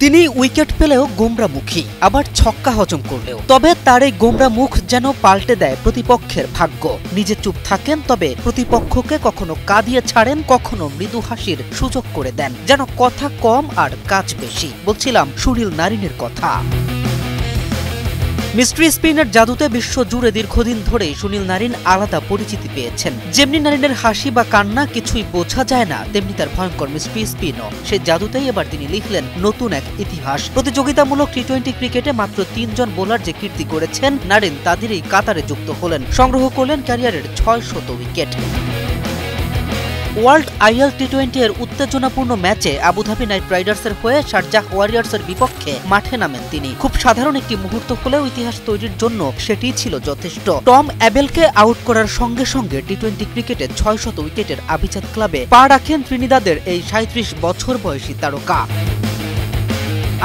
তিনি উইকেট পেলেও গোমরামুখী, আবার ছক্কা হজম করলেও। তবে তার এই গোমরা মুখ যেন পাল্টে দেয় প্রতিপক্ষের ভাগ্য। নিজে চুপ থাকেন, তবে প্রতিপক্ষকে কখনো কাঁদিয়ে ছাড়েন, কখনো মৃদু হাসির সুযোগ করে দেন। যেন কথা কম আর কাজ বেশি। বলছিলাম সুনীল নারিনের কথা। মিস্ট্রি স্পিনের জাদুতে বিশ্ব জুড়ে দীর্ঘদিন ধরেই সুনীল নারিন আলাদা পরিচিতি পেয়েছেন। যেমনি নারিনের হাসি বা কান্না কিছুই বোঝা যায় না, তেমনি তার ভয়ঙ্কর মিস্ট্রি স্পিনও। সেই জাদুতেই এবার তিনি লিখলেন নতুন এক ইতিহাস। প্রতিযোগিতামূলক টি-20 ক্রিকেটে মাত্র 3 জন বোলার যে কীর্তি করেছেন নারিন, তাদেরই কাতারে যুক্ত হলেন। সংগ্রহ করলেন ক্যারিয়ারের 600 উইকেট। ওয়ার্ল্ড আইএল টি-20 এর উত্তেজনাপূর্ণ ম্যাচে আবুধাবি নাইট রাইডার্সের হয়ে শারজাহ ওয়ারিয়র্সের বিপক্ষে মাঠে নামেন তিনি। খুব সাধারণ একটি মুহূর্ত হলেও ইতিহাস তৈরির জন্য সেটিই ছিল যথেষ্ট। টম অ্যাবেলকে আউট করার সঙ্গে সঙ্গে টি-20 ক্রিকেটে 600 উইকেটের আভিজাত ক্লাবে পা রাখেন ত্রিনিদাদের এই 37 বছর বয়সী তারকা।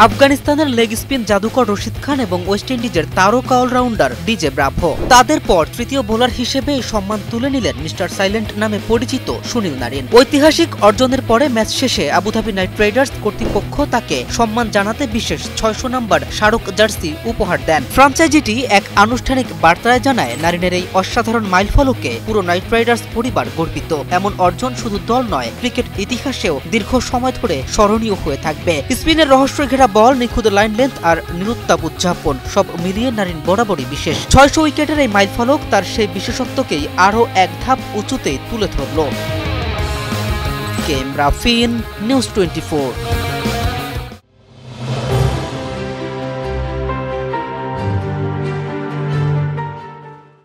আফগানিস্তানের লেগ স্পিন জাদুকর রশিদ খান এবং ওয়েস্ট ইন্ডিজের তারকা অলরাউন্ডার ডিজে ব্রাভো, তাদের পর তৃতীয় বোলার হিসেবে এই সম্মান তুলে নিলেন মিস্টার সাইলেন্ট নামে পরিচিত সুনীল নারিন। ঐতিহাসিক অর্জনের পরে ম্যাচ শেষে আবুধাবি নাইট রাইডার্স কর্তৃপক্ষ তাকে সম্মান জানাতে বিশেষ 600 নম্বর স্মারক জার্সি উপহার দেন। ফ্রাঞ্চাইজিটি এক আনুষ্ঠানিক বার্তায় জানায়, নারিনের এই অসাধারণ মাইলফলকে পুরো নাইট রাইডার্স পরিবার গর্বিত। এমন অর্জন শুধু দল নয়, ক্রিকেট ইতিহাসেও দীর্ঘ সময় ধরে স্মরণীয় হয়ে থাকবে। স্পিনের রহস্য ঘেরা বল, নিখুঁত লাইন লেন্থ আর নিরুত্তাপ উদযাপন সব মিলিয়ে নারিন বরাবরই বিশেষ। 600 উইকেটের এই মাইলফলক তার সেই বিশেষত্বকেই আরও এক ধাপ উঁচুতে তুলে ধরল। কেম রাফিন, নিউজ 24।